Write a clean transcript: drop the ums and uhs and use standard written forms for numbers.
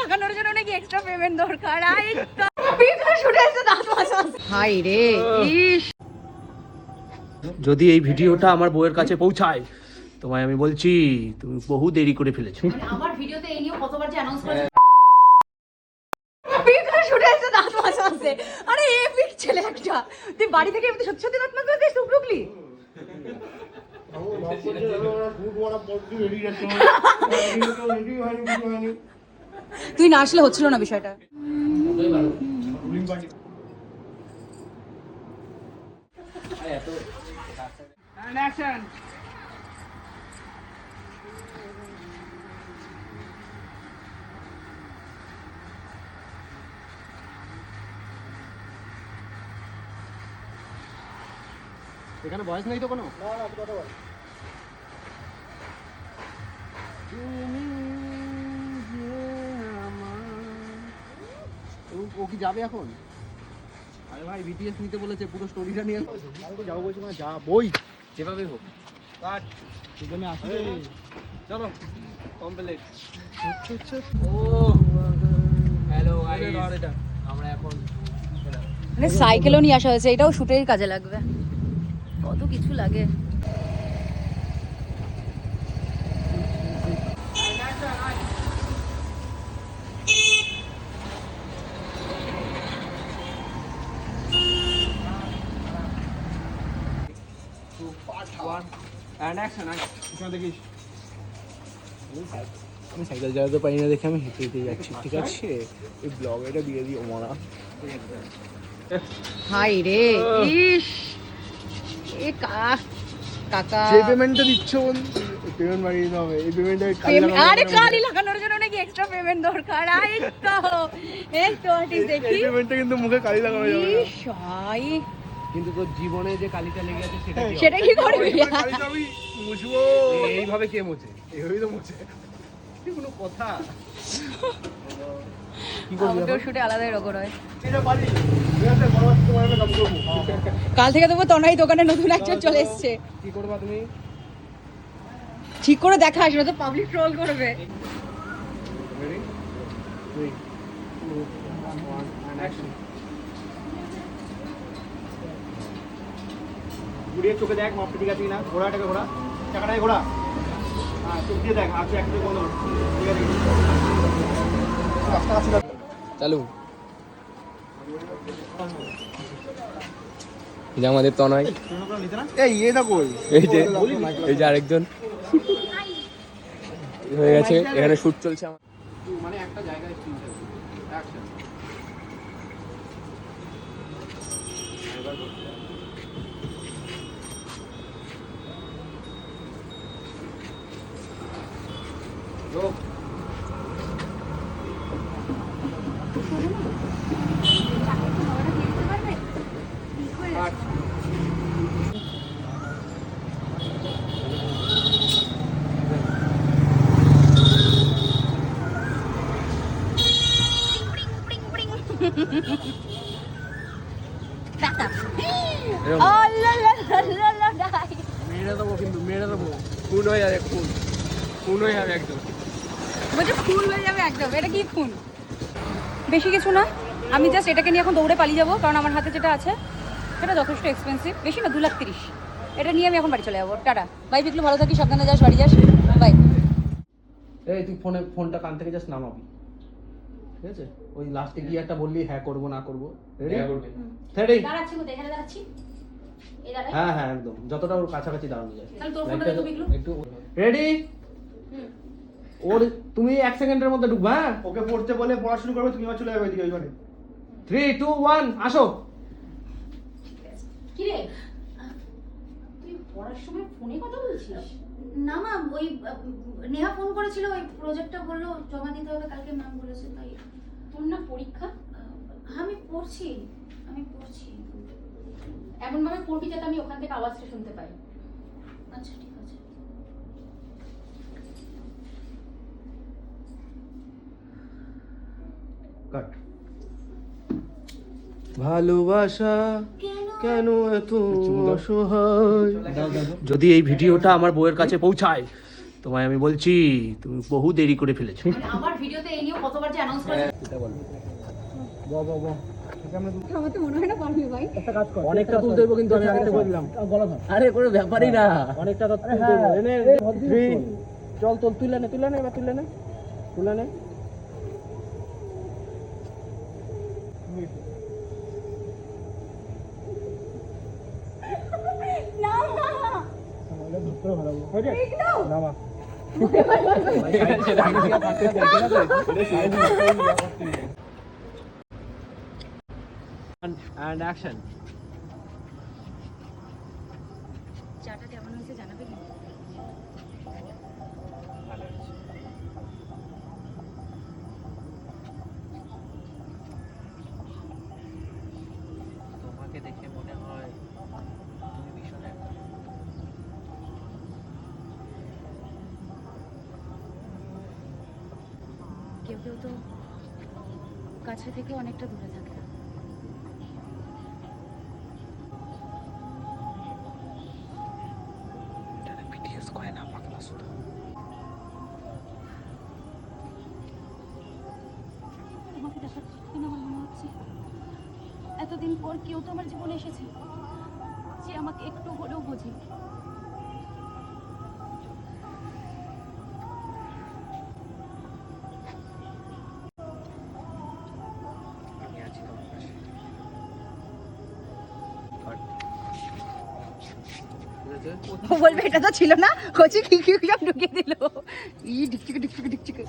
লাগানোর জন্য নাকি এক্সট্রা পেমেন্ট দরকার। ভিডিও শুটে এসে দাঁত মাজা। হাই রে ইস, যদি এই ভিডিওটা আমার বউয়ের কাছে পৌঁছায় তোমায় আমি বলছি তুমি বহু দেরি করে ফেলেছো। আমার ভিডিওতে এই নিয়ে কতবার যে অ্যানাউন্স করেছে। ভিডিও শুটে এসে দাঁত মাজা আছে। আরে এপিক ছেলে একটা, তুই বাড়ি থেকে এমনি সত্যি সত্যি দাঁত মাজা দিস টুকরুকলি। তুই না আসলে হচ্ছিল না বিষয়টা। এখানে বয়স নেই তো কোনো? ও কি যাবে এখন? আরে ভাই বিটিএস নিতে বলেছে, পুরো স্টোরিটা নিয়ে যাবো বলছি মানে যা বই যেভাবে হোক কাট সেখানে আসবে। চলো কমপ্লিট। ও হ্যালো গাইস, আমরা এখন মানে সাইকেলও নিয়ে আসা হয়েছে, এটাও শুটের কাজে লাগবে। কত কিছু লাগে। আমি সাইকেল চালাতে পারি না দেখে আমি হেঁটে হেঁটে যাচ্ছি, ঠিক আছে? এই ব্লগ এটা দিয়ে দিও মারা। হাই রে ইস, এ কাকা যে পেমেন্টটা দিচ্ছ পেমেন্ট বাড়িয়ে দিতে হবে। এই পেমেন্টটা আরে কালি লাগানোর জন্য নাকি এক্সট্রা পেমেন্ট দরকার। এই তো দেখি এই পেমেন্টটা কিন্তু মুখে কালি লাগানো যাবে না। ইস হাই, কিন্তু তোর জীবনে যে কালিটা লেগে আছে সেটা কি করবি? কালিটা আমি মুছবো। এইভাবে কে মোছে? এইভাবেই তো মোছে। কি কোনো কথা? কি করবি? আউটডোর শুটে আলাদাই রকম হয়। এটা পারি। ঠিক আছে, পরবর্তী তোমার আমি কাজ করব। কাল থেকে তবু তনাই দোকানে নতুন একজন চলে এসেছে। কি করবা তুমি? ঠিক করে দেখা আসবে তো পাবলিক ট্রোল করবে। Ready 3 2 1 and action. ঘুরিয়ে চোখে দেখ মাপটা ঠিক আছে কিনা। ঘোড়াটাকে ঘোড়া, চাকাটাকে ঘোড়া। হ্যাঁ চোখ দিয়ে দেখ, আচ্ছা একটু বন্ধ কর। ঠিক আছে রাস্তা আছে চালু। এই যে আমাদের তনয়, এই এটা কই? এই যে আরেকজন হয়ে গেছে, এখানে শুট চলছে আমার। মানে একটা জায়গায় অ্যাকশন। লোক মেরে দেবো, কিন্তু মেরে দেবো, খুন হয়ে যাবে, খুন হয়ে যাবে একদম। বলছে খুন হয়ে যাবে একদম। এটা কি খুন? বেশি কিছু না, আমি জাস্ট এটাকে নিয়ে এখন দৌড়ে পালিয়ে যাবো, কারণ আমার হাতে যেটা আছে সেটা যথেষ্ট এক্সপেন্সিভ। বেশি না, 2,30,000। এটা নিয়ে আমি এখন বাড়ি চলে যাবো। টাটা বাই পিকলু, ভালো থাকিস, সাবধানে যাস, বাড়ি যাস, বাই। এই তুই ফোনটা কান থেকে জাস্ট নামাবি, ঠিক আছে? ওই লাস্টে গিয়ে একটা বললি হ্যাঁ করবো না করবো। রেডি? রেডি? দাঁড়াচ্ছি কোথায়? এখানে দাঁড়াচ্ছি, এই দাঁড়াই। হ্যাঁ হ্যাঁ একদম, যতটা ওর কাছাকাছি দাঁড়ানো যায়। তাহলে তোর ফোনটা দেখো পিকলু। একটু রেডি? ওর তুমি 1 সেকেন্ডের মধ্যে ঢুকবা। হ্যাঁ ওকে পড়তে বলে পড়া শুরু করবে, তুমি চলে যাবে এদিকে ওইখানে। 3 2 1 আসো। কি রে, তুই পড়ার সময় ফোনে কথা বলছিস? না মা, ওই নেহা ফোন করেছিল, ওই প্রজেক্টটা বললো জমা দিতে হবে কালকে, ম্যাম বলেছে তাই। তোর না পরীক্ষা? আমি পড়ছি। এমন ভাবে পড়বি যাতে আমি ওখান থেকে আওয়াজটা শুনতে পাই। আচ্ছা ঠিক আছে। কাট। ভালোবাসা কেন এত অসহায়। যদি এই ভিডিওটা আমার বউয়ের কাছে পৌঁছায় তোমায় আমি বলছি তুমি বহু দেরি করে ফেলেছো। মানে আমার ভিডিওতে এই নিয়ে কতবার যে অ্যানাউন্স করেছে আমার তো মনে হয় না পারবি ভাই। অনেকটা তুলতে হইব কিন্তু আমি আগে থেকে বললাম। আরে কোনো ব্যাপারই না, অনেকটা তো তুলতে হইব। এনে চল চল তুলে নে এবার তুলে নে। না নামা and action. চাটা কেমন হয়েছে জানাবে কি? তোমাকে দেখে মনে হয় তুমি ভীষণ একটা কেউ কেউ তো কাছে থেকে অনেকটা দূরে থাকে। BTS করে না পাগলা শুধু। তোমাকে দেখার জন্য আমার মনে হচ্ছে এতদিন পর কেউ তো আমার জীবনে এসেছে যে আমাকে একটু হলেও বোঝে। আমি আছি তোমার পাশে। ও বলবে এটা তো ছিল না, হচ্ছে কি কি সব ঢুকিয়ে দিল। ই ঢিকচিকে ঢিকচিকে ঢিকচিকে।